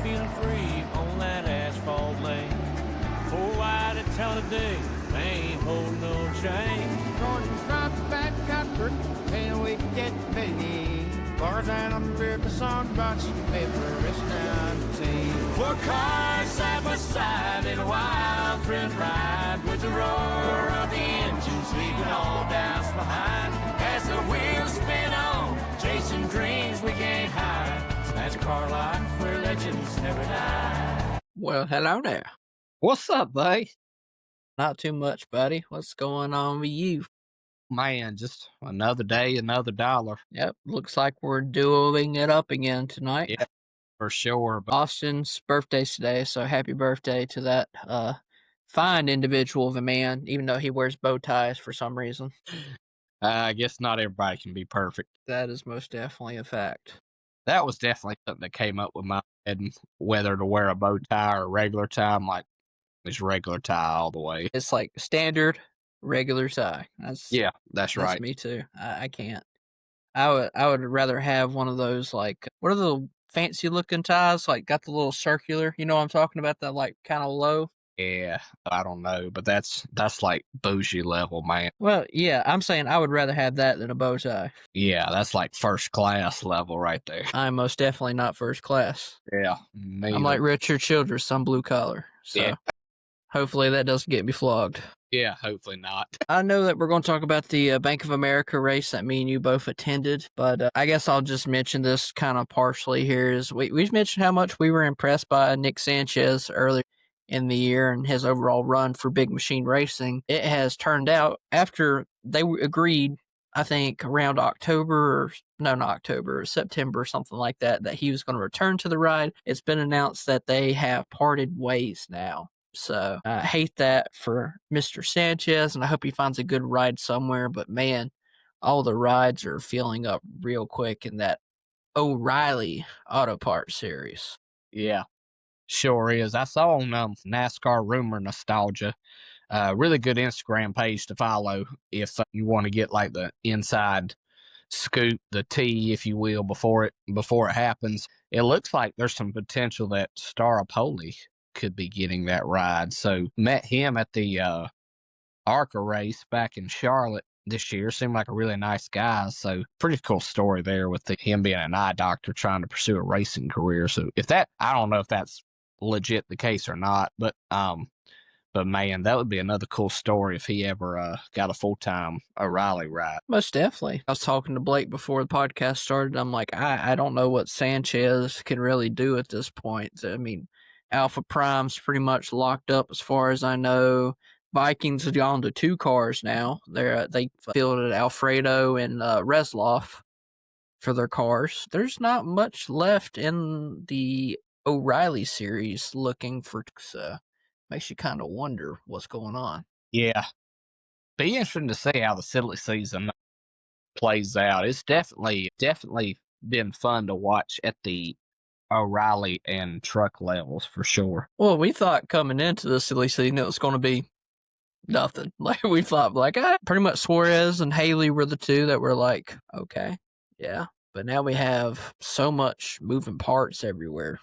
feeling free on that asphalt lane. 4 wide a ton a day, they ain't holding no change. Gordon's right back country, and we get biggie. Bars and I'm beer, the song bunch, paper is 19. 4 cars side by side in a wild thrill ride, with the roar of the engines leaving all doubts behind. As the wheels spin on, chasing dreams we can't hide. That's car life where legends never die. Well, hello there. What's up, buddy? Not too much, buddy. What's going on with you? Man, just another day, another dollar. Yep, looks like we're doing it up again tonight. Yeah, for sure. But Austin's birthday's today, so happy birthday to that fine individual of a man, even though he wears bow ties for some reason. I guess not everybody can be perfect. That is most definitely a fact. That was definitely something that came up with my head, whether to wear a bow tie or a regular tie. I'm like, it's regular tie all the way. It's like standard regular tie. That's right. me too. I can't. I would rather have one of those, like, what are the fancy looking ties? Like, got the little circular. You know what I'm talking about? That like kind of low. Yeah, I don't know, but that's like bougie level, man. Well, yeah, I'm saying I would rather have that than a bow tie. Yeah, that's like first class level right there. I'm most definitely not first class. Yeah, I'm like Richard Childress, I'm blue collar. So hopefully that doesn't get me flogged. Yeah, hopefully not. I know that we're going to talk about the Bank of America race that me and you both attended, but I guess I'll just mention this kind of partially here. Is we've mentioned how much we were impressed by Nick Sanchez earlier in the year and his overall run for Big Machine Racing. It has turned out, after they agreed, I think around September, something like that, that he was going to return to the ride. It's been announced that they have parted ways now. So I hate that for Mr. Sanchez, and I hope he finds a good ride somewhere. But man, all the rides are filling up real quick in that O'Reilly Auto Parts series. Yeah, sure is. I saw on NASCAR Rumor Nostalgia, really good Instagram page to follow if you want to get like the inside scoop, the tea, if you will, before it happens. It looks like there's some potential that Staropoli could be getting that ride. So met him at the ARCA race back in Charlotte this year. Seemed like a really nice guy. So pretty cool story there with him being an eye doctor trying to pursue a racing career. So I don't know if that's legit the case or not, but man, that would be another cool story if he ever got a full-time O'Reilly ride. Most definitely. I was talking to Blake before the podcast started. I'm like, I don't know what Sanchez can really do at this point. I mean, Alpha Prime's pretty much locked up as far as I know. Vikings have gone to 2 cars now. They fielded Alfredo and Resloff for their cars. There's not much left in the O'Reilly series looking for, so makes you kind of wonder what's going on. Yeah. Be interesting to see how the silly season plays out. It's definitely been fun to watch at the O'Reilly and truck levels for sure. Well, we thought coming into the silly season it was going to be nothing. Like we thought, pretty much Suarez and Haley were the 2 that were like, okay, yeah. But now we have so much moving parts everywhere.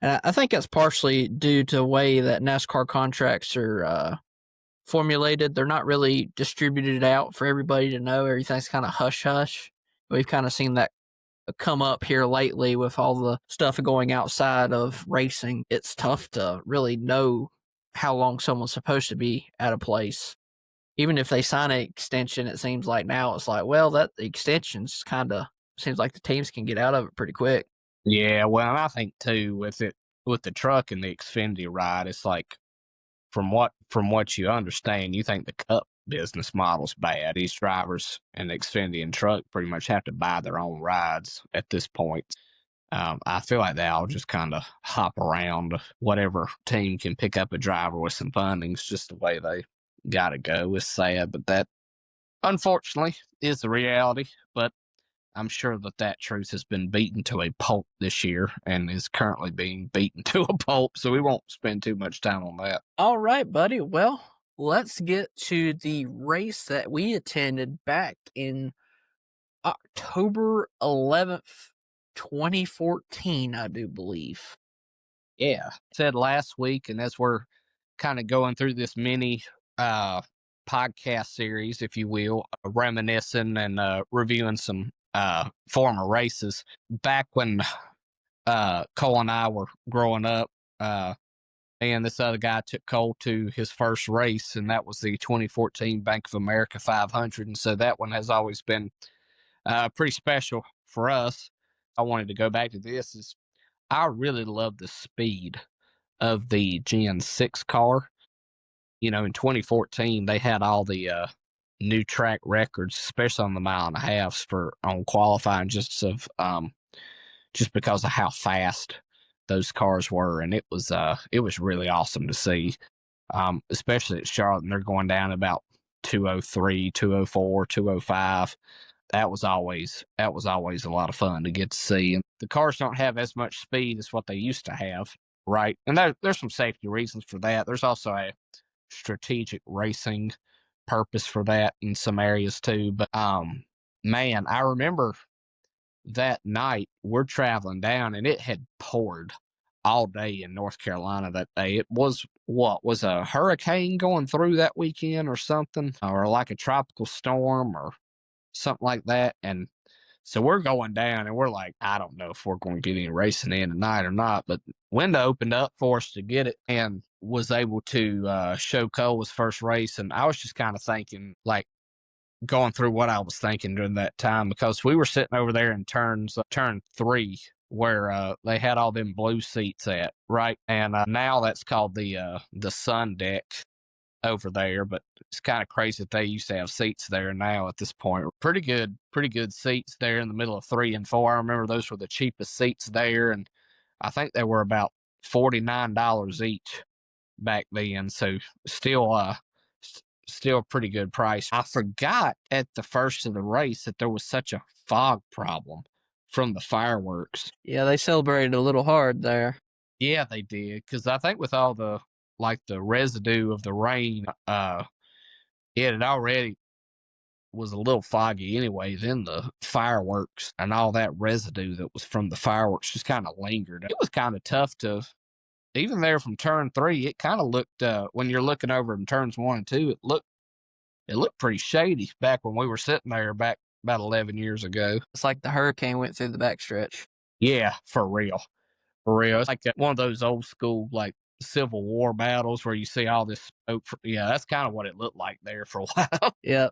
And I think that's partially due to the way that NASCAR contracts are formulated. They're not really distributed out for everybody to know. Everything's kind of hush-hush. We've kind of seen that come up here lately with all the stuff going outside of racing. It's tough to really know how long someone's supposed to be at a place. Even if they sign an extension, it seems like now it's like, well, that extension's kind of seems like the teams can get out of it pretty quick. Yeah, well, and I think too with the truck and the Xfinity ride, it's like from what you understand, you think the Cup business model's bad. These drivers and the Xfinity and truck pretty much have to buy their own rides at this point. I feel like they all just kind of hop around. Whatever team can pick up a driver with some funding is just the way they got to go. It's sad, but that unfortunately is the reality. But I'm sure that truth has been beaten to a pulp this year and is currently being beaten to a pulp. So we won't spend too much time on that. All right, buddy. Well, let's get to the race that we attended back in October 11th, 2014, I do believe. Yeah. Said last week, and as we're kind of going through this mini uh, podcast series, if you will, reminiscing and reviewing some former races. Back when Cole and I were growing up, and this other guy took Cole to his first race, and that was the 2014 Bank of America 500. And so that one has always been pretty special for us. I wanted to go back to this. Is I really love the speed of the Gen 6 car. You know, in 2014, they had all the new track records, especially on the mile and a halves for on qualifying, just because of how fast those cars were, and it was really awesome to see, especially at Charlotte. And they're going down about 203, 204, 205. That was always a lot of fun to get to see. And the cars don't have as much speed as what they used to have, right? And there's some safety reasons for that. There's also a strategic racing purpose for that in some areas too. But man, I remember that night we're traveling down and it had poured all day in North Carolina that day. It was what was a hurricane going through that weekend or something, or like a tropical storm or something like that. And so we're going down and we're like, I don't know if we're going to get any racing in tonight or not, but window opened up for us to get it and was able to show Cole his first race. And I was just kind of thinking, like, going through what I was thinking during that time, because we were sitting over there in turn 3 where they had all them blue seats at, right? And now that's called the sun deck over there, but it's kind of crazy that they used to have seats there now at this point. Pretty good seats there in the middle of 3 and 4. I remember those were the cheapest seats there, and I think they were about $49 each back then. So still a pretty good price. I forgot at the first of the race that there was such a fog problem from the fireworks. Yeah, they celebrated a little hard there. Yeah, they did, because I think with all the residue of the rain, it had already was a little foggy anyways in the fireworks, and all that residue that was from the fireworks just kind of lingered. It was kind of tough to, even there from turn 3, it kind of looked, when you're looking over in turns 1 and 2, it looked pretty shady back when we were sitting there back about 11 years ago. It's like the hurricane went through the backstretch. Yeah, for real. For real. It's like one of those old school, like, Civil War battles where you see all this smoke. Yeah, that's kind of what it looked like there for a while. Yeah,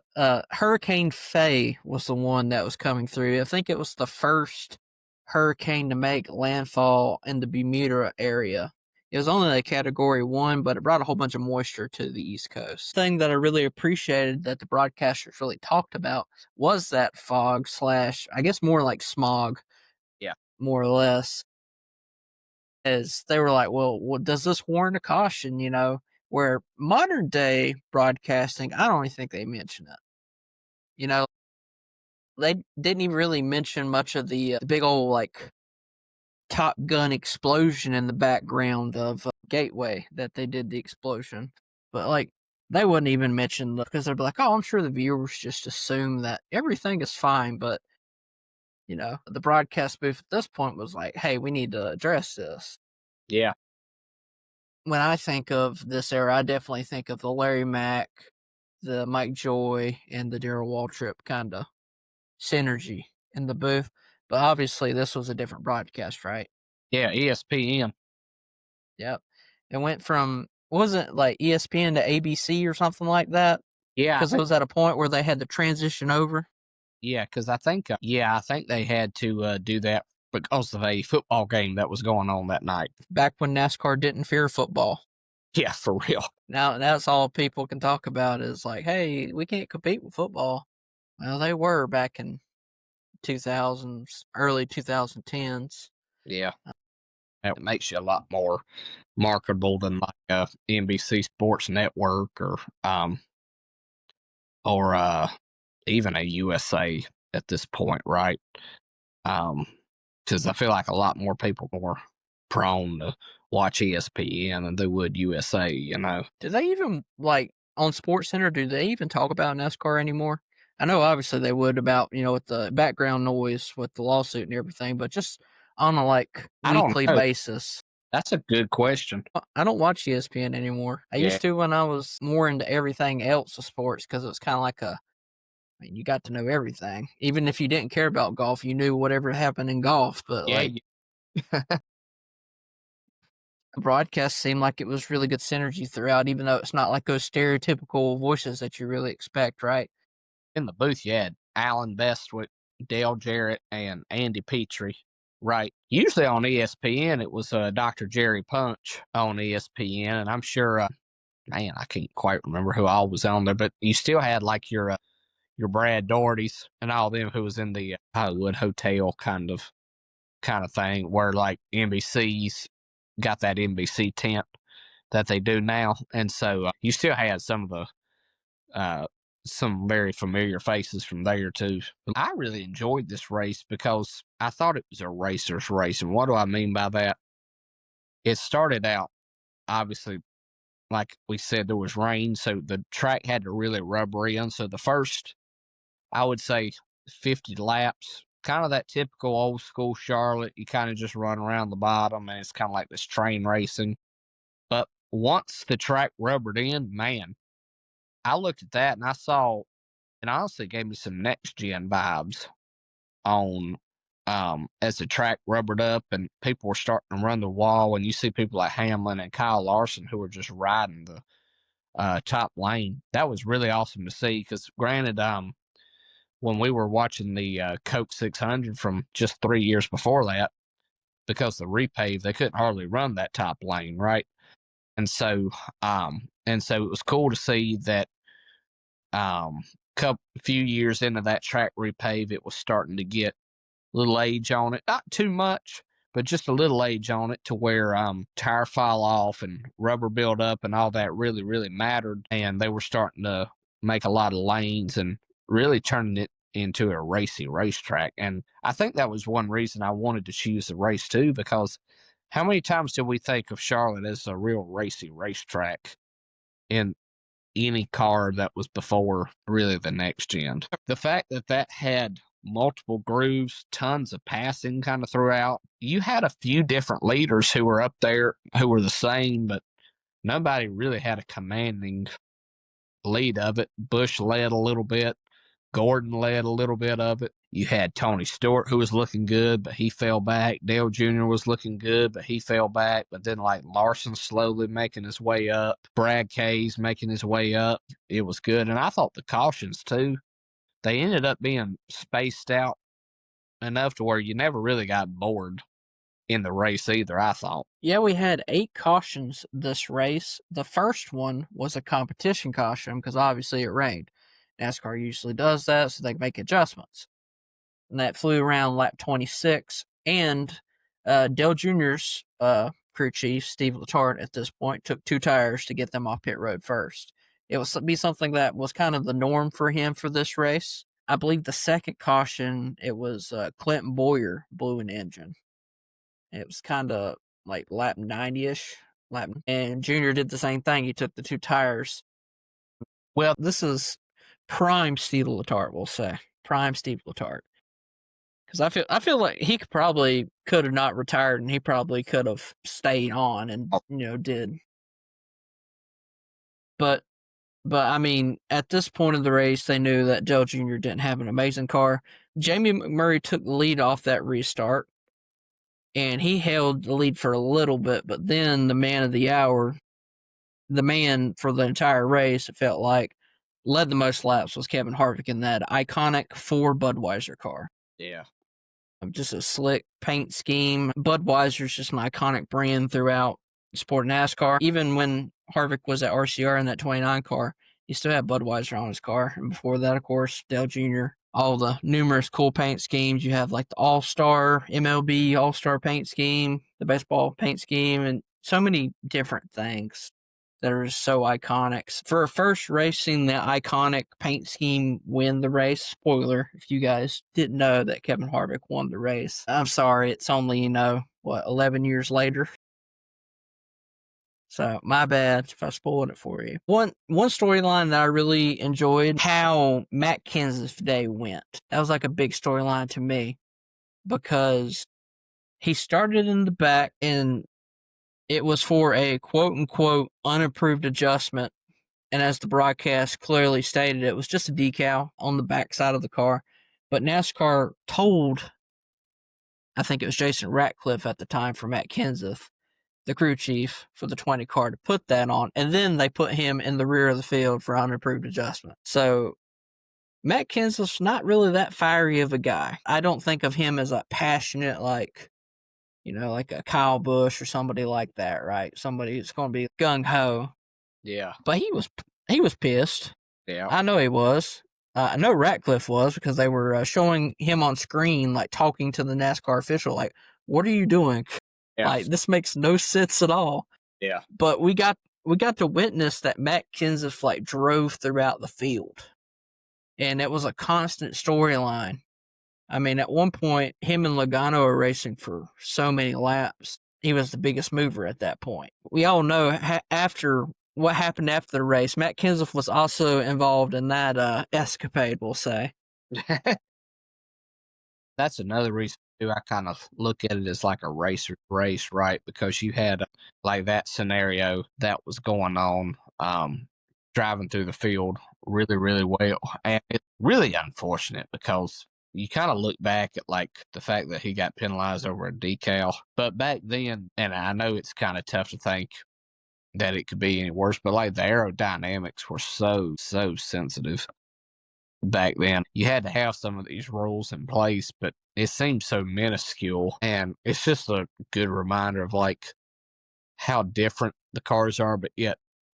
Hurricane Faye was the one that was coming through. I think it was the first hurricane to make landfall in the Bermuda area. It was only a Category 1, but it brought a whole bunch of moisture to the East Coast. The thing that I really appreciated that the broadcasters really talked about was that fog / I guess more like smog. Yeah. More or less. As they were like, well, does this warrant a caution, you know? Where modern day broadcasting, I don't even think they mention it. You know, they didn't even really mention much of the big old, like, Top Gun explosion in the background of Gateway that they did the explosion. But, like, they wouldn't even mention because they'd be like, oh, I'm sure the viewers just assume that everything is fine. But, you know, the broadcast booth at this point was like, hey, we need to address this. Yeah. When I think of this era, I definitely think of the Larry Mack, the Mike Joy, and the Darrell Waltrip kind of synergy in the booth. But obviously, this was a different broadcast, right? Yeah, ESPN. Yep. It went from, wasn't like ESPN to ABC or something like that? Yeah. Because it was at a point where they had to transition over. Yeah, because I think they had to do that because of a football game that was going on that night. Back when NASCAR didn't fear football. Yeah, for real. Now that's all people can talk about is like, hey, we can't compete with football. Well, they were back in 2000s, early 2010s. Yeah. It makes you a lot more marketable than like a NBC Sports Network or even a USA at this point, right? Because I feel like a lot more people are more prone to watch ESPN than they would USA, you know. Do they even, like, on SportsCenter, do they even talk about NASCAR anymore? I know obviously they would about, you know, with the background noise with the lawsuit and everything, but just on a, like, weekly basis. That's a good question. I don't watch ESPN anymore. I Yeah. used to when I was more into everything else of sports because it was kind of like you got to know everything. Even if you didn't care about golf, you knew whatever happened in golf. But Yeah, the broadcast seemed like it was really good synergy throughout, even though it's not like those stereotypical voices that you really expect, right? in the booth, you had Alan Bestwick, Dale Jarrett, and Andy Petrie. Right. Usually on ESPN, it was Dr. Jerry Punch on ESPN, and I'm sure, man, I can't quite remember who all was on there, but you still had like your Brad Doherty's and all them who was in the Hollywood Hotel kind of thing, where like NBC's got that NBC tent that they do now, and so you still had some very familiar faces from there too. I really enjoyed this race because I thought it was a racer's race. And what do I mean by that? It started out, obviously, like we said, there was rain, so the track had to really rubber in. So the first, I would say, 50 laps, kind of that typical old school Charlotte. You kind of just run around the bottom, and it's kind of like this train racing. But once the track rubbered in, man, I looked at that and I saw, and honestly gave me some next gen vibes on as the track rubbered up and people were starting to run the wall, and you see people like Hamlin and Kyle Larson who were just riding the top lane. That was really awesome to see because granted, when we were watching the Coke 600 from just 3 years before that, because the repave, they couldn't hardly run that top lane, right? And so it was cool to see that few years into that track repave, it was starting to get a little age on it. Not too much, but just a little age on it to where tire fall off and rubber build up and all that really, really mattered. And they were starting to make a lot of lanes and really turning it into a racy racetrack. And I think that was one reason I wanted to choose the race too, because how many times did we think of Charlotte as a real racy racetrack in any car that was before really the next gen? The fact that that had multiple grooves, tons of passing kind of throughout. You had a few different leaders who were up there who were the same, but nobody really had a commanding lead of it. Bush led a little bit. Gordon led a little bit of it. You had Tony Stewart, who was looking good, but he fell back. Dale Jr. was looking good, but he fell back. But then, like, Larson slowly making his way up. Brad Kay's making his way up. It was good. And I thought the cautions, too, they ended up being spaced out enough to where you never really got bored in the race either, I thought. Yeah, we had 8 cautions this race. The first one was a competition caution because obviously it rained. NASCAR usually does that so they can make adjustments. And that flew around lap 26. And Dale Jr.'s crew chief, Steve Letarte, at this point, took 2 tires to get them off pit road first. It was be something that was kind of the norm for him for this race. I believe the second caution, it was Clinton Boyer blew an engine. It was kind of like lap 90-ish. And Junior did the same thing. He took the 2 tires. Well, this is prime Steve Letarte, we'll say. Prime Steve Letarte. Because I feel like he could have not retired, and he probably could have stayed on and did. But I mean, at this point of the race, they knew that Dale Jr. didn't have an amazing car. Jamie McMurray took the lead off that restart, and he held the lead for a little bit. But then the man of the hour, the man for the entire race, it felt like, led the most laps was Kevin Harvick in that iconic 4 Budweiser car. Yeah. Just a slick paint scheme. Budweiser's just an iconic brand throughout sport NASCAR. Even when Harvick was at RCR in that 29 car, he still had Budweiser on his car. And before that, of course, Dale Jr., all the numerous cool paint schemes. You have like the All-Star, MLB All-Star paint scheme, the baseball paint scheme, and so many different things that are so iconic. For a first race, seeing the iconic paint scheme win the race, spoiler, if you guys didn't know that Kevin Harvick won the race. I'm sorry, it's only, 11 years later. So, my bad if I spoiled it for you. One storyline that I really enjoyed, how Matt Kenseth day went. That was like a big storyline to me because he started in the back and It was for a quote-unquote unapproved adjustment, and as the broadcast clearly stated, it was just a decal on the backside of the car. But NASCAR told, I think it was Jason Ratcliffe at the time for Matt Kenseth, the crew chief for the 20 car, to put that on, and then they put him in the rear of the field for unapproved adjustment. So Matt Kenseth's not really that fiery of a guy. I don't think of him as a passionate, like, like a Kyle Busch or somebody like that, right? Somebody who's going to be gung ho. Yeah. But he was pissed. Yeah. I know he was. I know Ratcliffe was, because they were showing him on screen, like talking to the NASCAR official, like, "What are you doing? Yeah. Like, this makes no sense at all." Yeah. But we got to witness that Matt Kenseth like drove throughout the field, and it was a constant storyline. I mean, at one point, him and Logano were racing for so many laps. He was the biggest mover at that point. We all know after what happened after the race, Matt Kenseth was also involved in that escapade, we'll say. That's another reason too. I kind of look at it as like a race, right? Because you had like that scenario that was going on, driving through the field really, really well, and it's really unfortunate because you kind of look back at like the fact that he got penalized over a decal, but back then, and I know it's kind of tough to think that it could be any worse, but like the aerodynamics were so sensitive back then. You had to have some of these rules in place, but it seems so minuscule. And it's just a good reminder of like how different the cars are, but yet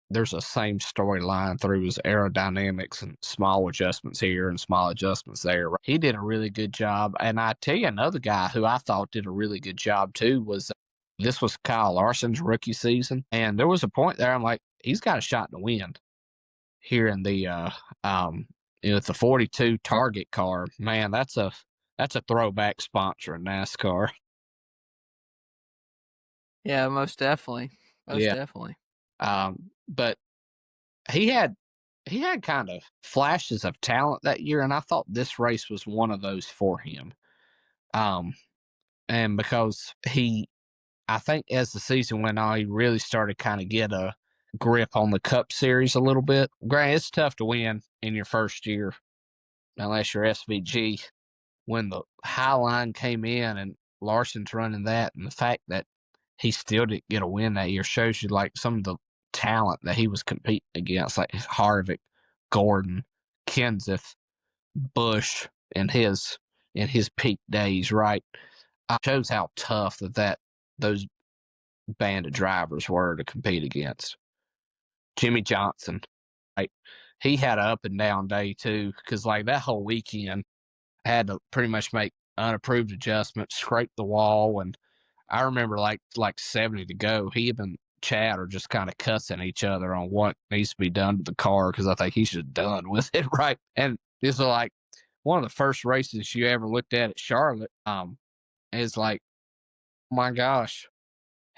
there's a same storyline through his aerodynamics and small adjustments here and small adjustments there. He did a really good job. And I tell you, another guy who I thought did a really good job too was this was Kyle Larson's rookie season. And there was a point there I'm like, he's got a shot to win here in the it's a 42 Target car. Man, that's a throwback sponsor in NASCAR. Yeah, most definitely. Most Yeah. definitely. But he had kind of flashes of talent that year, and I thought this race was one of those for him. And because I think as the season went on, he really started kind of get a grip on the Cup Series a little bit. Granted, it's tough to win in your first year unless you're SVG. When the high line came in and Larson's running that, and the fact that he still didn't get a win that year shows you like some of the talent that he was competing against, like Harvick, Gordon, Kenseth, Busch in his peak days, right? Shows how tough those band of drivers were to compete against. Jimmy Johnson, right? He had an up and down day too, because like that whole weekend had to pretty much make unapproved adjustments, scrape the wall, and I remember like 70 to go, he and Chad are just kind of cussing each other on what needs to be done to the car because I think he's just done with it, right? And this is like one of the first races you ever looked at Charlotte. Is like, oh my gosh,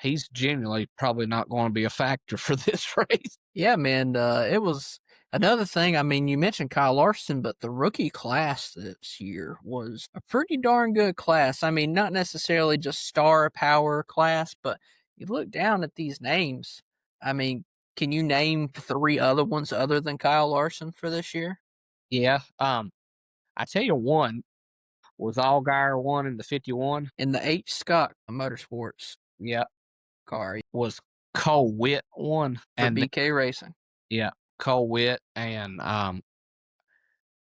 he's genuinely probably not going to be a factor for this race. Yeah, man. It was another thing. I mean, you mentioned Kyle Larson, but the rookie class this year was a pretty darn good class. I mean, not necessarily just star power class, but you look down at these names. I mean, can you name 3 other ones other than Kyle Larson for this year? Yeah. I tell you one was Allgaier one in the 51. In the H. Scott Motorsports Yeah. car Was Cole Witt one for and BK Racing. yeah, Cole Witt and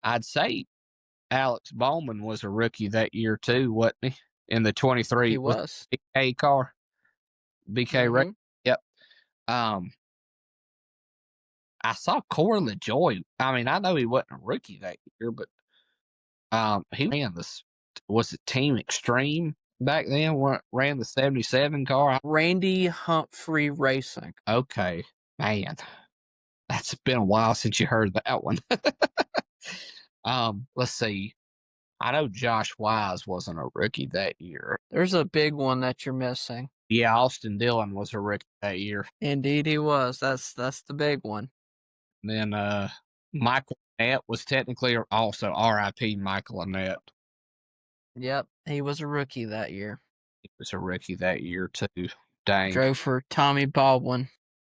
I'd say Alex Bowman was a rookie that year too, wasn't he? In the 23, He was. BK car, BK Mhm. Yep. I saw Corey LaJoy. I mean, I know he wasn't a rookie that year, but he ran this. Was it Team Extreme back then? Ran the 77 car. Randy Humphrey Racing. Okay, man, that's been a while since you heard that one. Let's see. I know Josh Wise wasn't a rookie that year. There's a big one that you're missing. Yeah, Austin Dillon was a rookie that year. Indeed, he was. That's the big one. And then Michael Annett was technically also RIP Michael Annett. Yep, he was a rookie that year. He was a rookie that year too. Dang. Drove for Tommy Baldwin.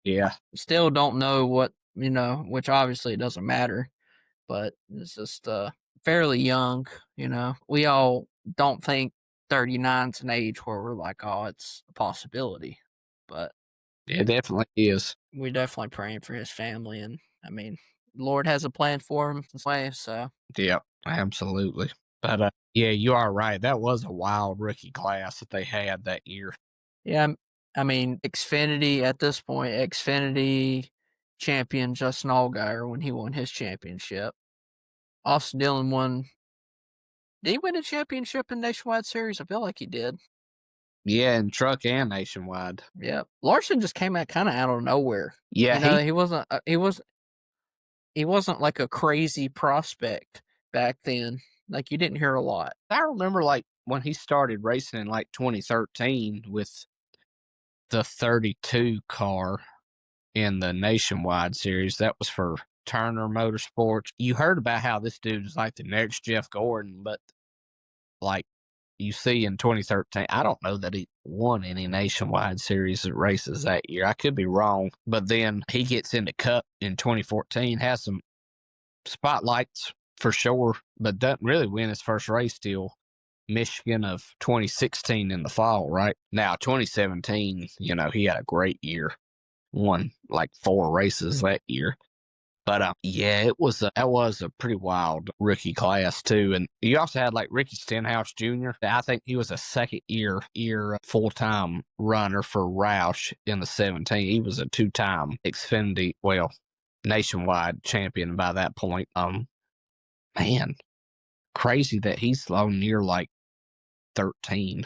Yeah. Still don't know what, which obviously it doesn't matter, but it's just fairly young, We all don't think 39's an age where we're like, oh, it's a possibility. But it definitely is. we're definitely praying for his family. And Lord has a plan for him this way. So, Yep, absolutely. But yeah, you are right. That was a wild rookie class that they had that year. yeah, Xfinity at this point, Xfinity champion Justin Allgaier when he won his championship. Austin Dillon won. Did he win a championship in Nationwide Series? I feel like he did. Yeah, in truck and nationwide. Yeah, Larson just came out kind of out of nowhere. Yeah, he wasn't. He wasn't like a crazy prospect back then. Like you didn't hear a lot. I remember like when he started racing in like 2013 with the 32 car in the Nationwide series. That was for Turner Motorsports. You heard about how this dude is like the next Jeff Gordon, but like you see in 2013, I don't know that he won any Nationwide series races that year. I could be wrong, but then he gets into Cup in 2014, has some spotlights for sure, but doesn't really win his first race till Michigan of 2016 in the fall, right? Now, 2017, he had a great year, won like 4 races that year. But yeah, that was a pretty wild rookie class too. And you also had like Ricky Stenhouse Jr. I think he was a second year full-time runner for Roush in the 17. He was a 2-time Xfinity, nationwide champion by that point. Man, crazy that he's on near like 13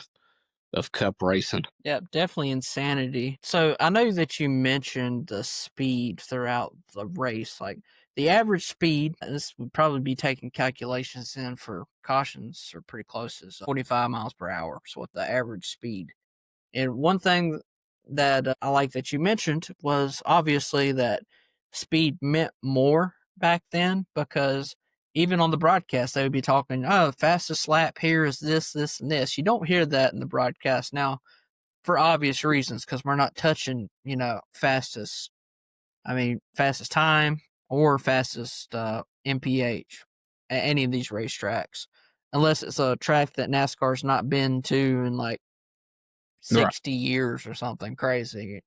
of Cup racing. Yeah, definitely insanity. So I know that you mentioned the speed throughout the race. Like the average speed, this would probably be taking calculations in for cautions are pretty close as 45 miles per hour. So what the average speed. And one thing that I like that you mentioned was obviously that speed meant more back then because even on the broadcast, they would be talking, oh, fastest lap here is this, this, and this. You don't hear that in the broadcast now for obvious reasons because we're not touching, fastest time or fastest MPH at any of these racetracks, unless it's a track that NASCAR's not been to in like 60 years or something crazy,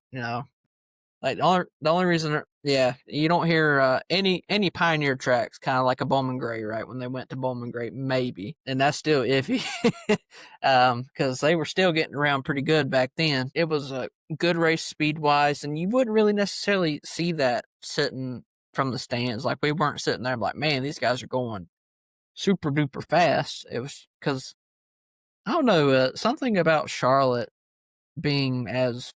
Like the only reason, you don't hear any Pioneer tracks, kind of like a Bowman Gray, right? When they went to Bowman Gray, maybe, and that's still iffy, because they were still getting around pretty good back then. It was a good race speed wise, and you wouldn't really necessarily see that sitting from the stands. Like we weren't sitting there like, man, these guys are going super duper fast. It was because I don't know something about Charlotte being as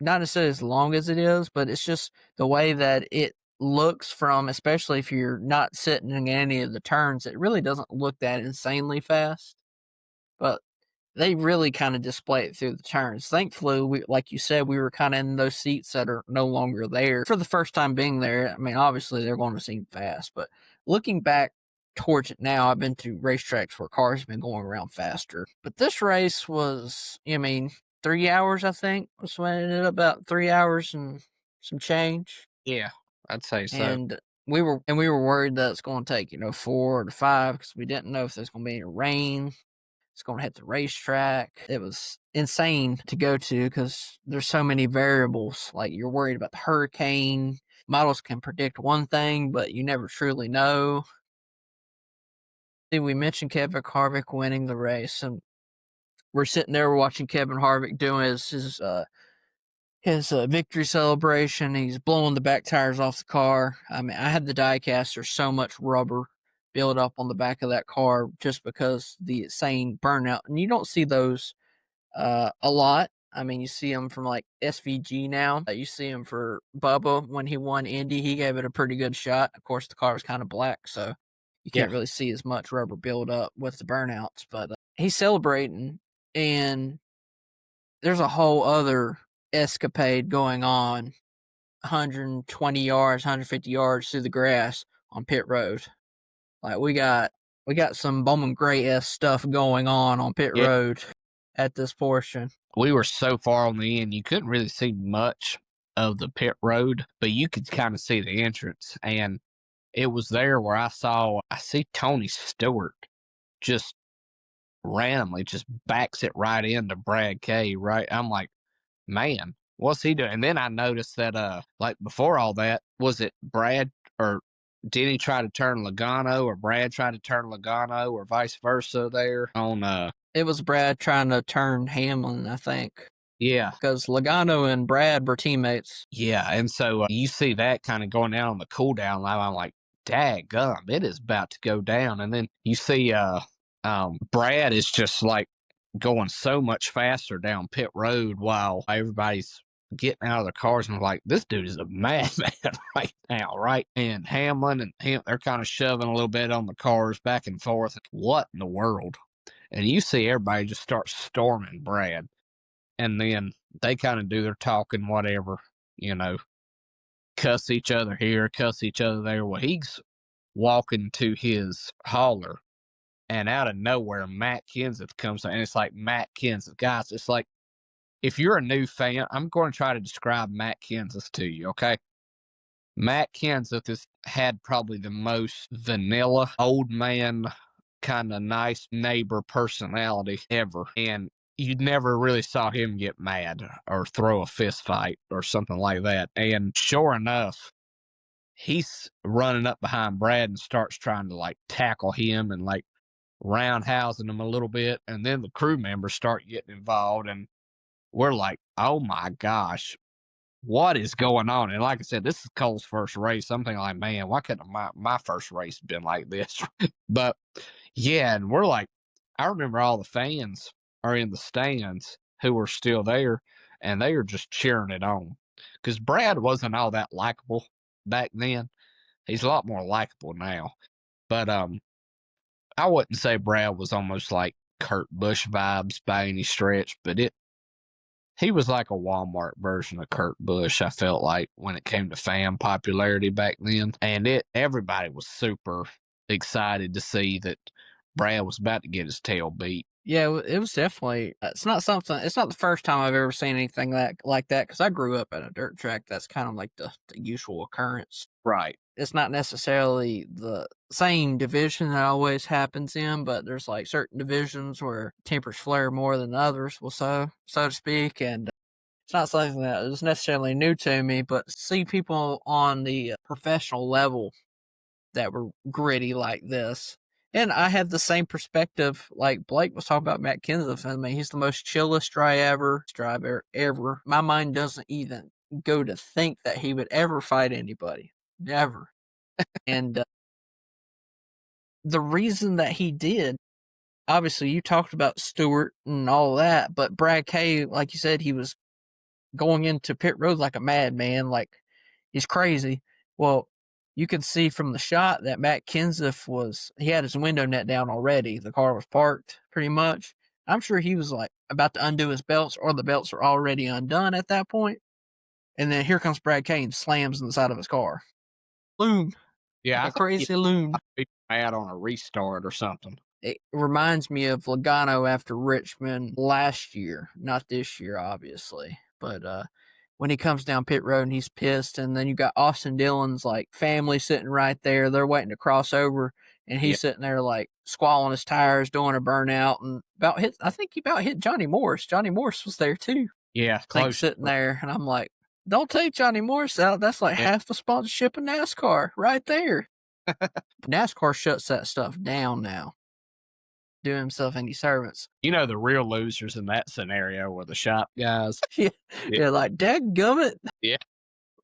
not necessarily as long as it is, but it's just the way that it looks from, especially if you're not sitting in any of the turns, it really doesn't look that insanely fast. But they really kind of display it through the turns. Thankfully, like you said, we were kind of in those seats that are no longer there. For the first time being there, obviously they're going to seem fast, but looking back towards it now, I've been to racetracks where cars have been going around faster. But this race was, 3 hours, I think, was when it ended up about 3 hours and some change. Yeah, I'd say so. And we were worried that it's going to take, 4 to 5 because we didn't know if there's going to be any rain. It's going to hit the racetrack. It was insane to go to because there's so many variables. Like you're worried about the hurricane. Models can predict one thing, but you never truly know. We mentioned Kevin Harvick winning the race, and we're sitting there watching Kevin Harvick doing his victory celebration. He's blowing the back tires off the car. I had the diecast. There's so much rubber build up on the back of that car just because the insane burnout. And you don't see those a lot. You see them from like SVG now. You see them for Bubba when he won Indy. He gave it a pretty good shot. Of course, the car was kind of black, so you can't really see as much rubber build up with the burnouts. But he's celebrating, and there's a whole other escapade going on 120 yards, 150 yards through the grass on pit road. Like we got some Bowman Gray-esque stuff going on pit road. at this portion. We were so far on the end, you couldn't really see much of the pit road, but you could kind of see the entrance. And it was there where I see Tony Stewart just randomly just backs it right into Brad K. Right. I'm like, man, what's he doing? And then I noticed that, like before all that, was it Brad or did he try to turn Logano or Brad try to turn Logano or vice versa there on, It was Brad trying to turn Hamlin, I think, yeah. because Logano and Brad were teammates. Yeah. And so you see that kind of going down on the cool down line. I'm like, daggum, it is about to go down. And then you see, Brad is just like going so much faster down pit road while everybody's getting out of their cars and like, this dude is a madman right now, right? And Hamlin and him, they're kind of shoving a little bit on the cars back and forth. What in the world? And you see everybody just start storming Brad. And then they kind of do their talking, whatever, cuss each other here, cuss each other there. Well, he's walking to his hauler. And out of nowhere, Matt Kenseth comes in, and it's like Matt Kenseth. Guys, it's like, if you're a new fan, I'm going to try to describe Matt Kenseth to you, okay? Matt Kenseth has had probably the most vanilla, old man, kind of nice neighbor personality ever. And you never really saw him get mad or throw a fist fight or something like that. And sure enough, he's running up behind Brad and starts trying to like tackle him and like roundhousing him a little bit, and then the crew members start getting involved, and we're like, oh my gosh, what is going on? And like I said, this is Cole's first race. I'm thinking like, man, why couldn't my first race been like this? But yeah, and we're like, I remember all the fans are in the stands who were still there, and they are just cheering it on, because Brad wasn't all that likable back then. He's a lot more likable now, but I wouldn't say Brad was almost like Kurt Busch vibes by any stretch, but he was like a Walmart version of Kurt Busch, I felt like, when it came to fan popularity back then. And everybody was super excited to see that Brad was about to get his tail beat. Yeah, it was definitely. It's not the first time I've ever seen anything like that, because I grew up at a dirt track. That's kind of like the usual occurrence. Right. It's not necessarily the same division that always happens in, but there's like certain divisions where tempers flare more than others, so to speak. And it's not something that is necessarily new to me, but see people on the professional level that were gritty like this. And I have the same perspective, like Blake was talking about Matt Kenseth. I mean, he's the most chillest driver ever. My mind doesn't even go to think that he would ever fight anybody. Never. And the reason that he did, obviously, you talked about Stewart and all that, but Brad K, like you said, he was going into pit road like a madman, like he's crazy. Well, you can see from the shot that Matt Kenseth he had his window net down already. The car was parked pretty much. I'm sure he was like about to undo his belts, or the belts were already undone at that point. And then here comes Brad K and slams in the side of his car. Loom. Yeah. Like a crazy loon. Be mad on a restart or something. It reminds me of Logano after Richmond last year, not this year, obviously. But when he comes down pit road and he's pissed, and then you got Austin Dillon's like family sitting right there. They're waiting to cross over, and he's sitting there like squalling his tires, doing a burnout, and I think he about hit Johnny Morris. Johnny Morris was there too. Yeah, close. Sitting there, and I'm like, don't take Johnny Morris out. That's like half the sponsorship of NASCAR right there. NASCAR shuts that stuff down now. Do himself any servants. You know, the real losers in that scenario were the shop guys. Yeah, like, dadgummit. Yeah.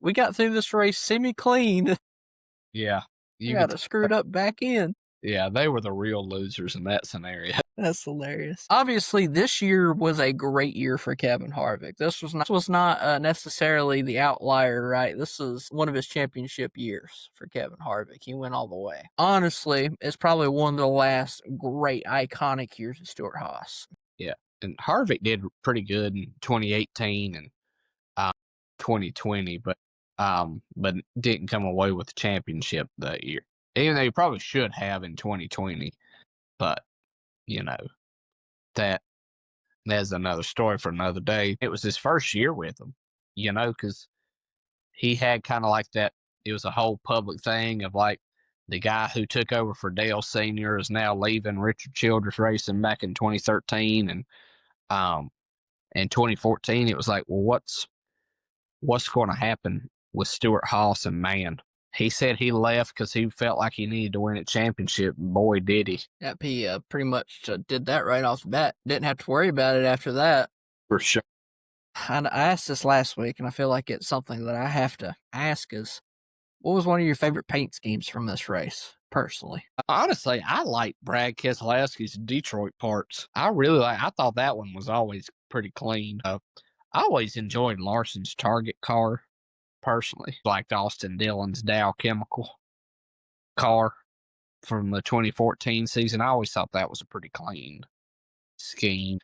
We got through this race semi-clean. Yeah. You got a screwed up back end. Yeah, they were the real losers in that scenario. That's hilarious. Obviously, this year was a great year for Kevin Harvick. This was not necessarily the outlier, right? This is one of his championship years for Kevin Harvick. He went all the way. Honestly, it's probably one of the last great, iconic years of Stuart Haas. Yeah, and Harvick did pretty good in 2018 and 2020, but didn't come away with the championship that year. Even though he probably should have in 2020, but you know, that There's another story for another day. It was his first year with him, because he had kind of like that. It was a whole public thing of like the guy who took over for Dale Sr. is now leaving Richard Childress Racing back in 2013. And in 2014, it was like, well, what's going to happen with Stuart Haas and Mann? He said he left because he felt like he needed to win a championship. Boy, did he. Yep, he pretty much did that right off the bat. Didn't have to worry about it after that. For sure. I asked this last week, and I feel like it's something that I have to ask is, what was one of your favorite paint schemes from this race, personally? Honestly, I like Brad Keselowski's Detroit parts. I thought that one was always pretty clean. I always enjoyed Larson's Target car, personally. Liked Austin Dillon's Dow Chemical car from the 2014 season. I always thought that was a pretty clean scheme.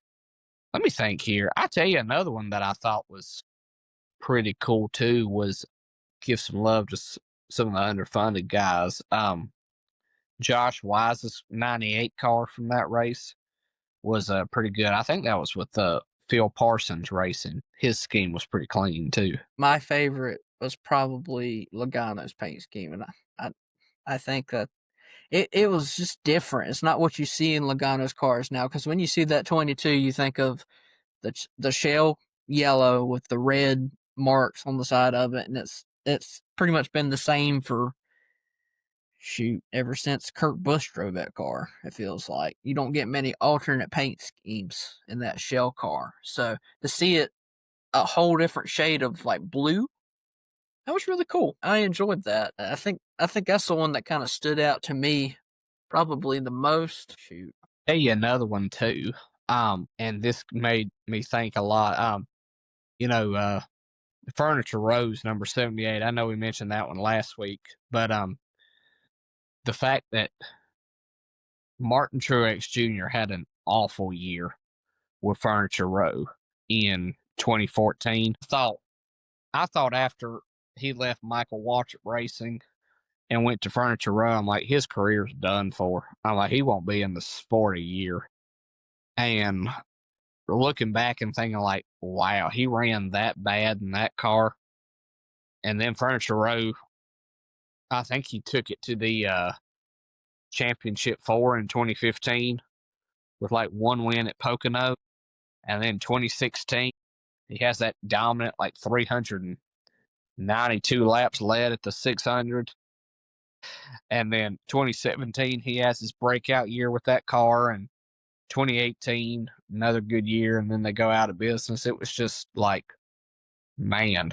Let me think here. I tell you another one that I thought was pretty cool too was give some love to some of the underfunded guys. Josh Wise's 98 car from that race was pretty good. I think that was with Phil Parsons Racing. His scheme was pretty clean too. My favorite was probably Logano's paint scheme, and I think that it was just different. It's not what you see in Logano's cars now, because when you see that 22, you think of the shell yellow with the red marks on the side of it, and it's pretty much been the same for ever since Kurt Busch drove that car. It feels like you don't get many alternate paint schemes in that shell car, so to see it a whole different shade of like blue, that was really cool. I enjoyed that. I think that's the one that kind of stood out to me probably the most. Tell you another one too. And this made me think a lot. Furniture Rose number 78. I know we mentioned that one last week, but the fact that Martin Truex Jr. had an awful year with Furniture Row in 2014. I thought after he left Michael Watchett Racing and went to Furniture Row, I'm like, his career's done for. I'm like, he won't be in the sport a year. And looking back and thinking like, wow, he ran that bad in that car. And then Furniture Row, I think he took it to the Championship 4 in 2015 with like one win at Pocono. And then 2016, he has that dominant like 392 laps led at the 600. And then 2017, he has his breakout year with that car. And 2018, another good year. And then they go out of business. It was just like, man,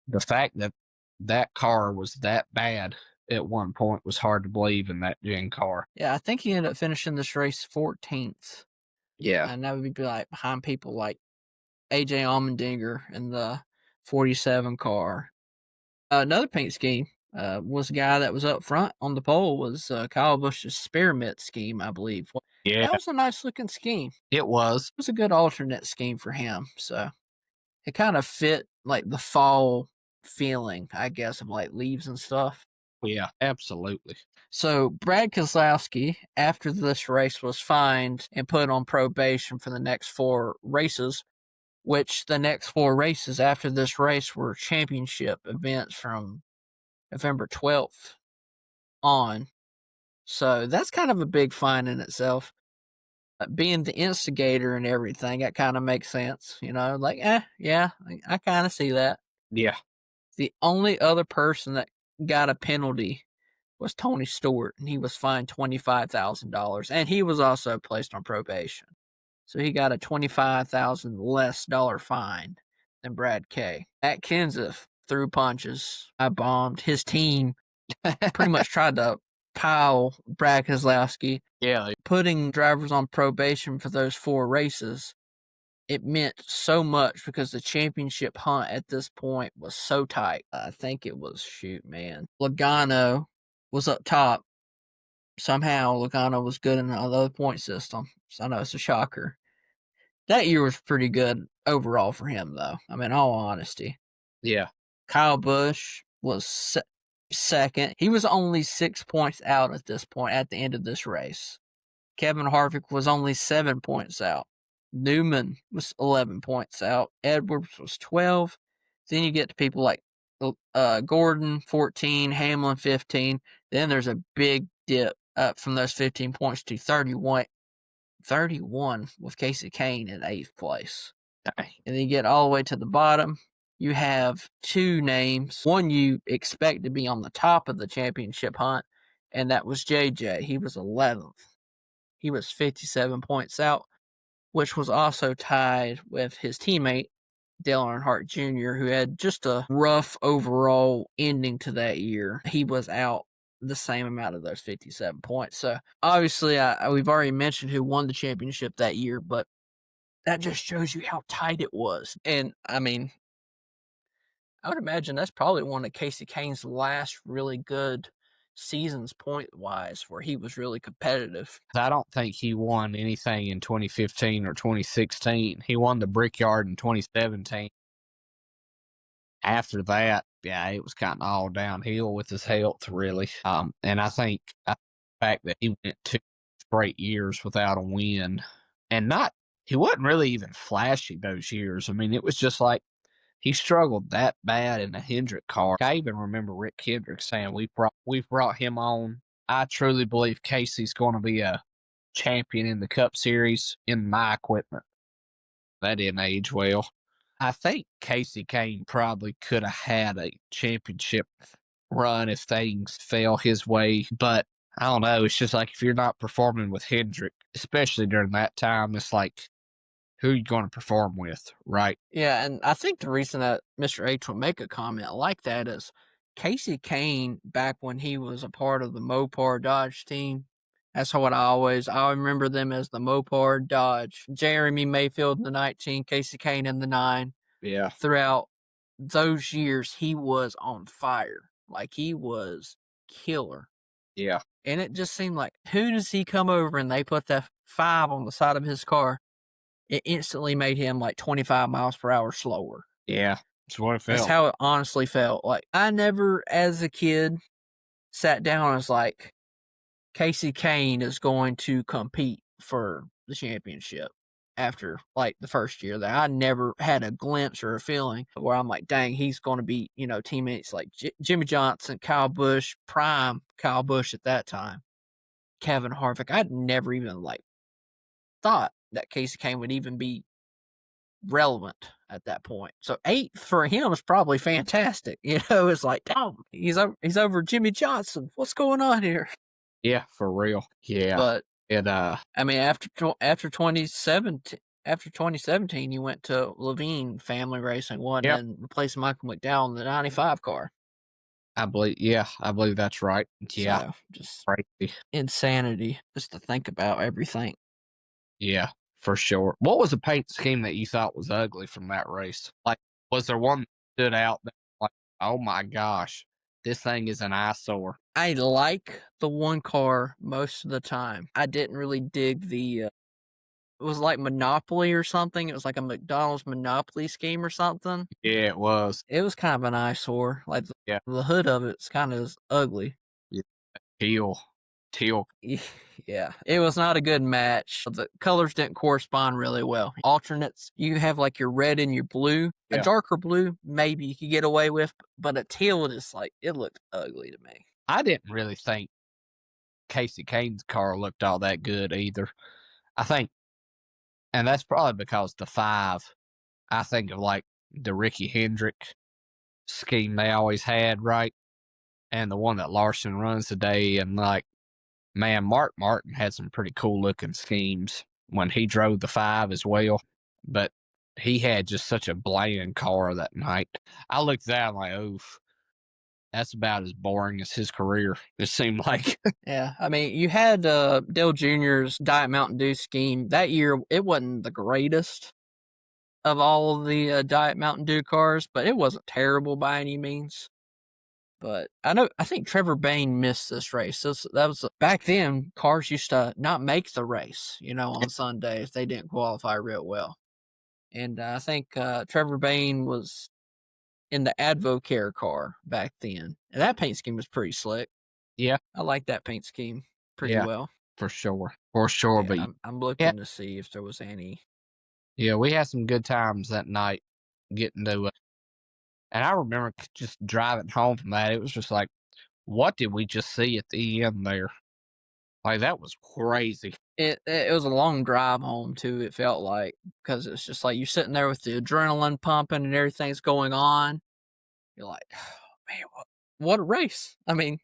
the fact that that car was that bad at one point was hard to believe in that Gen car. Yeah, I think he ended up finishing this race 14th. Yeah. And that would be like behind people like AJ Allmendinger in the 47 car. Another paint scheme was a guy that was up front on the pole was Kyle Busch's Spearmint scheme, I believe. Yeah. That was a nice looking scheme. It was. It was a good alternate scheme for him. So it kind of fit like the fall feeling, I guess, of like leaves and stuff. Yeah, absolutely. So Brad Keselowski, after this race, was fined and put on probation for the next 4 races, which the next 4 races after this race were championship events from November 12th on. So that's kind of a big fine in itself. Being the instigator and everything, that kind of makes sense, like, yeah, I kind of see that. Yeah. The only other person that got a penalty was Tony Stewart, and he was fined $25,000, and he was also placed on probation. So he got a $25,000 less fine than Brad K. Matt Kenseth threw punches. I bombed. His team pretty much tried to pile Brad Keselowski. Yeah. Putting drivers on probation for those 4 races, it meant so much because the championship hunt at this point was so tight. I think it was, Logano was up top. Somehow Logano was good in the other point system. So I know it's a shocker. That year was pretty good overall for him, though. I mean, in all honesty. Yeah. Kyle Busch was second. He was only 6 points out at this point at the end of this race. Kevin Harvick was only 7 points out. Newman was 11 points out. Edwards was 12. Then you get to people like Gordon, 14. Hamlin, 15. Then there's a big dip up from those 15 points to 31 with Casey Kane in 8th place. And then you get all the way to the bottom. You have two names. One you expect to be on the top of the championship hunt, and that was JJ. He was 11th. He was 57 points out, which was also tied with his teammate, Dale Earnhardt Jr., who had just a rough overall ending to that year. He was out the same amount of those 57 points. So obviously, we've already mentioned who won the championship that year, but that just shows you how tight it was. And I mean, I would imagine that's probably one of Casey Kane's last really good seasons point-wise where he was really competitive. I don't think he won anything in 2015 or 2016. He won the Brickyard in 2017. After that, yeah, it was kind of all downhill with his health, really. And I think the fact that he went 2 straight years without a win, and he wasn't really even flashy those years. I mean, it was just like he struggled that bad in the Hendrick car. I even remember Rick Hendrick saying, "We've brought him on. I truly believe Casey's going to be a champion in the Cup Series in my equipment." That didn't age well. I think Casey Kane probably could have had a championship run if things fell his way, but I don't know. It's just like if you're not performing with Hendrick, especially during that time, it's like, who are you going to perform with, right? Yeah, and I think the reason that Mr. H will make a comment like that is Casey Kane, back when he was a part of the Mopar Dodge team, that's what I remember them as the Mopar Dodge. Jeremy Mayfield in the 19, Casey Kane in the 9. Yeah. Throughout those years, he was on fire. Like, he was killer. Yeah. And it just seemed like, who does he come over and they put that 5 on the side of his car? It instantly made him like 25 miles per hour slower. Yeah. That's what it felt. That's how it honestly felt. Like, I never, as a kid, sat down and was like, Casey Kane is going to compete for the championship after like the first year. That I never had a glimpse or a feeling where I'm like, dang, he's going to beat, teammates like Jimmy Johnson, Kyle Busch, prime Kyle Busch at that time, Kevin Harvick. I'd never even like thought that Casey Kane would even be relevant at that point. So 8th for him is probably fantastic. It's like, damn, he's over Jimmy Johnson. What's going on here? Yeah, for real. Yeah. But I mean, after 2017, you went to Levine Family Racing One and replaced Michael McDowell in the 95 car. I believe that's right. Yeah. So, just crazy. Insanity just to think about everything. Yeah, for sure. What was the paint scheme that you thought was ugly from that race? Like, was there one that stood out that, like, oh my gosh, this thing is an eyesore? I like the one car most of the time. I didn't really dig it was like Monopoly or something. It was like a McDonald's Monopoly scheme or something. Yeah, it was. It was kind of an eyesore. Like, the hood of it's kind of ugly. Yeah. Teal. Yeah, it was not a good match. The colors didn't correspond really well. Alternates, you have like your red and your blue. A darker blue, maybe you could get away with, but a teal, just like, it looked ugly to me. I didn't really think Casey Kane's car looked all that good either. I think, and that's probably because the 5, I think of like the Ricky Hendrick scheme they always had, right? And the one that Larson runs today, and like, man, Mark Martin had some pretty cool looking schemes when he drove the 5 as well. But he had just such a bland car that night. I looked at that and like, oof, that's about as boring as his career, it seemed like. Yeah, I mean, you had Dale Jr.'s Diet Mountain Dew scheme. That year, it wasn't the greatest of all of the Diet Mountain Dew cars, but it wasn't terrible by any means. But I think Trevor Bayne missed this race. That was back then, cars used to not make the race, on Sunday if they didn't qualify real well. And I think Trevor Bayne was in the Advocare car back then. And that paint scheme was pretty slick. Yeah. I like that paint scheme pretty well. For sure. For sure. Yeah, But I'm looking to see if there was any Yeah, we had some good times that night getting to, and I remember just driving home from that. It was just like, what did we just see at the end there? Like that was crazy. It was a long drive home too. It felt like because it's just like you're sitting there with the adrenaline pumping and everything's going on. You're like, man, what a race! I mean,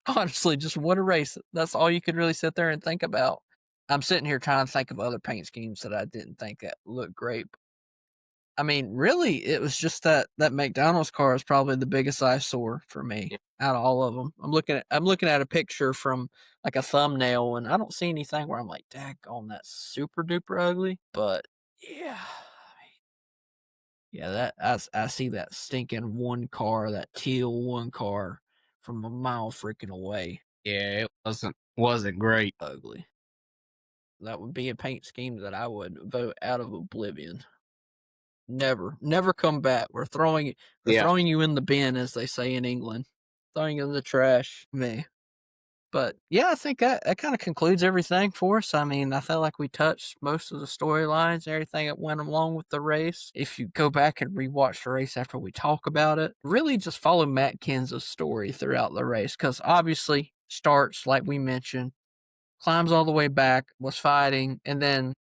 honestly, just what a race. That's all you could really sit there and think about. I'm sitting here trying to think of other paint schemes that I didn't think that looked great. I mean, really, it was just that McDonald's car is probably the biggest eyesore for me out of all of them. I'm looking at a picture from like a thumbnail, and I don't see anything where I'm like, "Daggone, that's super duper ugly." But yeah, yeah, I see that stinking one car, that teal one car, from a mile freaking away. Yeah, it wasn't great. Ugly. That would be a paint scheme that I would vote out of oblivion. Never come back. We're throwing you in the bin, as they say in England. Throwing you in the trash. Me. But yeah, I think that kind of concludes everything for us. I mean, I felt like we touched most of the storylines, everything that went along with the race. If you go back and rewatch the race after we talk about it, really just follow Matt Kenseth's story throughout the race, because obviously starts like we mentioned, climbs all the way back, was fighting, and then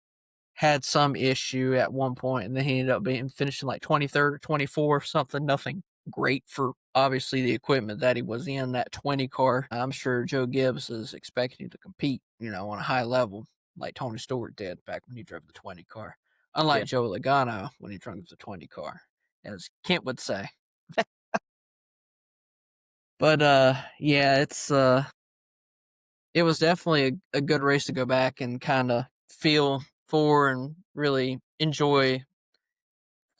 had some issue at one point, and then he ended up finishing like 23rd or 24th, something. Nothing great for obviously the equipment that he was in, that 20 car. I'm sure Joe Gibbs is expecting to compete, on a high level like Tony Stewart did back when he drove the 20 car. Unlike Joe Logano when he drove the 20 car, as Kent would say. But yeah, it was definitely a good race to go back and kind of feel for and really enjoy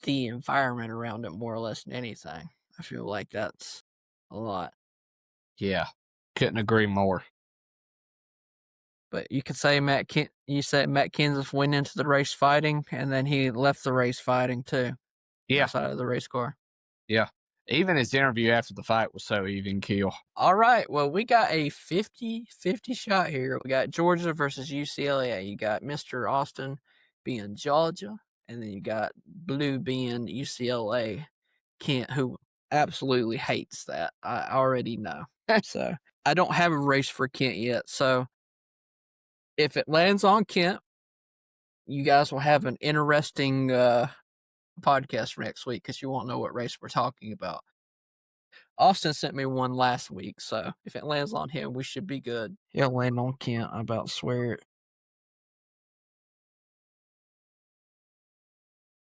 the environment around it more or less than anything. I feel like that's a lot. Yeah, couldn't agree more. But you could say you said Matt Kenseth went into the race fighting, and then he left the race fighting too. Yeah, outside of the race car. yeah. Even his interview after the fight was so even keel. All right, well, we got a 50-50 shot here. We got Georgia versus UCLA. You got Mr. Austin being Georgia, and then you got Blue being UCLA. Kent, who absolutely hates that. I already know. So I don't have a race for Kent yet. So if it lands on Kent, you guys will have an interesting podcast for next week, because you won't know what race we're talking about. Austin sent me one last week, so if it lands on him, we should be good. It'll land on Kent, I about swear it.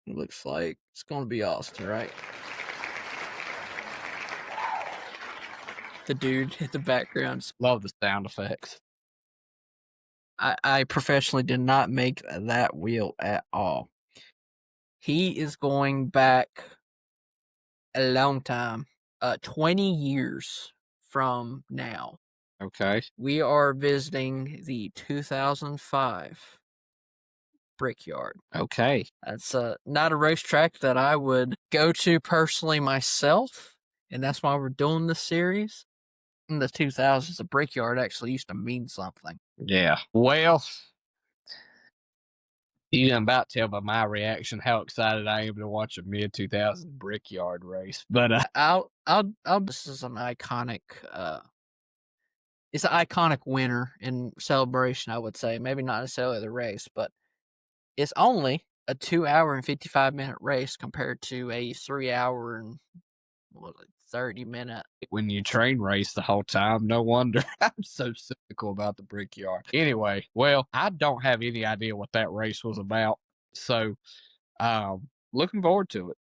It looks like it's going to be Austin, right? The dude in the background. Love the sound effects. I professionally did not make that wheel at all. He is going back a long time, 20 years from now. Okay. We are visiting the 2005 Brickyard. Okay. That's not a racetrack that I would go to personally myself, and that's why we're doing this series. In the 2000s, the Brickyard actually used to mean something. Yeah. Well, you can about tell by my reaction how excited I am to watch a mid 2000 Brickyard race. But this is an iconic. It's an iconic winner in celebration, I would say. Maybe not necessarily the race, but it's only a 2 hour and 55-minute race compared to a 3 hour and 30-minute. When you train race the whole time, no wonder. I'm so cynical about the Brickyard. Anyway, well, I don't have any idea what that race was about. So looking forward to it.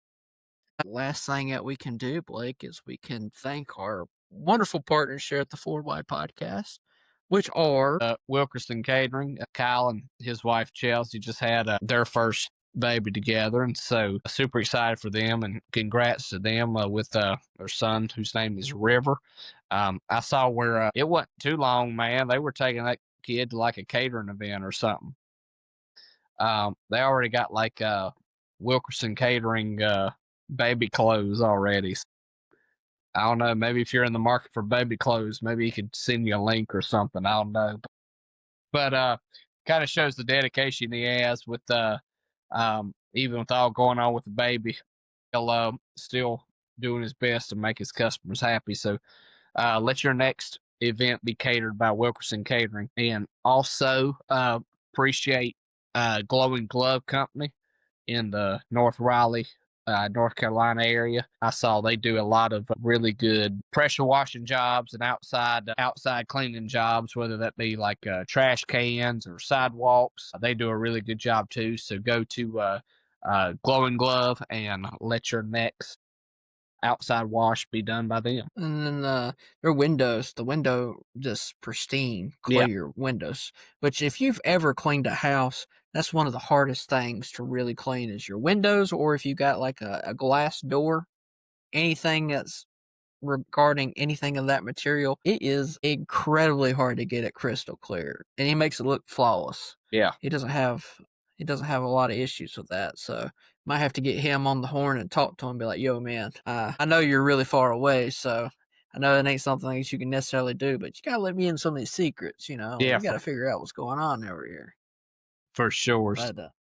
Last thing that we can do, Blake, is we can thank our wonderful partners here at the Ford Wide Podcast, which are Wilkerson Catering. Kyle and his wife Chelsea just had their first baby together, and so super excited for them, and congrats to them with their son, whose name is River. I saw where it wasn't too long, man. They were taking that kid to like a catering event or something. They already got like Wilkerson Catering baby clothes already. I don't know. Maybe if you're in the market for baby clothes, maybe he could send you a link or something. I don't know. But kind of shows the dedication he has with Even with all going on with the baby, he'll still doing his best to make his customers happy. So let your next event be catered by Wilkerson Catering. And also appreciate Glowing Glove Company in the North Raleigh, North Carolina area. I saw they do a lot of really good pressure washing jobs and outside cleaning jobs, whether that be like trash cans or sidewalks. They do a really good job too. So go to Glowing Glove and let your next outside wash be done by them. And then their windows, the window just pristine, Yeah. clear windows. Which if you've ever cleaned a house, that's one of the hardest things to really clean is your windows, or if you got like a glass door, anything that's regarding anything of that material, it is incredibly hard to get it crystal clear, and he makes it look flawless. Yeah. He doesn't have a lot of issues with that, so might have to get him on the horn and talk to him, and be like, "Yo, man, I know you're really far away, so I know it ain't something that you can necessarily do, but you gotta let me in some of these secrets. Yeah, We gotta figure out what's going on over here." for sure. But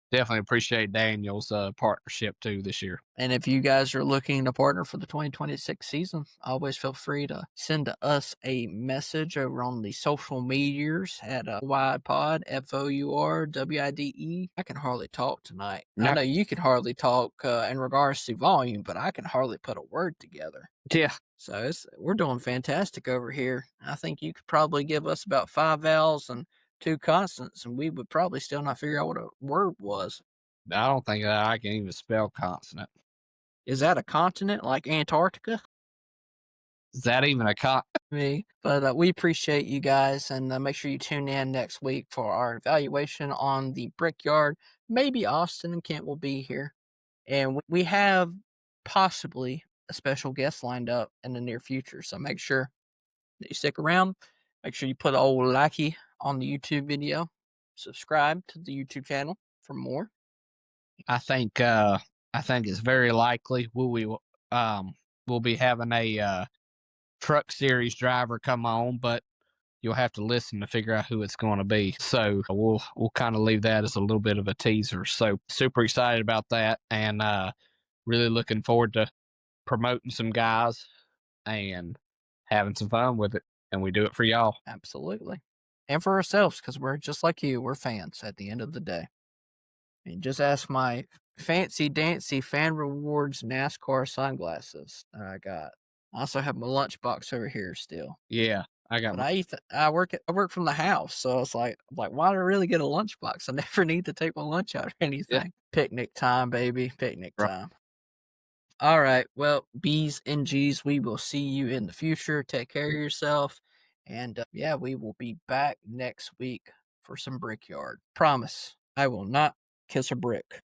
Definitely appreciate Daniel's partnership too this year. and if you guys are looking to partner for the 2026 season, always feel free to send us a message over on the social medias at WidePod, FOURWIDE. I can hardly talk tonight. I know you can hardly talk in regards to volume, but I can hardly put a word together. Yeah. So we're doing fantastic over here. I think you could probably give us about 5 vowels and 2 consonants, and we would probably still not figure out what a word was. I don't think that I can even spell consonant. Is that a continent like Antarctica? Is that even a Me, but we appreciate you guys, and make sure you tune in next week for our evaluation on the Brickyard. Maybe Austin and Kent will be here, and we have possibly a special guest lined up in the near future. So make sure that you stick around. Make sure you put an old likey on the YouTube video. Subscribe to the YouTube channel for more. I think it's very likely we'll be having a truck series driver come on, but you'll have to listen to figure out who it's going to be. So we'll kind of leave that as a little bit of a teaser. So super excited about that, and really looking forward to promoting some guys and having some fun with it. And we do it for y'all. Absolutely. And for ourselves, because we're just like you. We're fans at the end of the day. And just ask my fancy dancy fan rewards NASCAR sunglasses that I got. I also have my lunchbox over here still. Yeah, I got. But I work from the house, so it's like why do I really get a lunchbox? I never need to take my lunch out or anything. Yeah. Picnic time, baby, picnic time. All right, well, B's and G's, we will see you in the future. Take care of yourself, and yeah, we will be back next week for some Brickyard. Promise, I will not kiss a brick.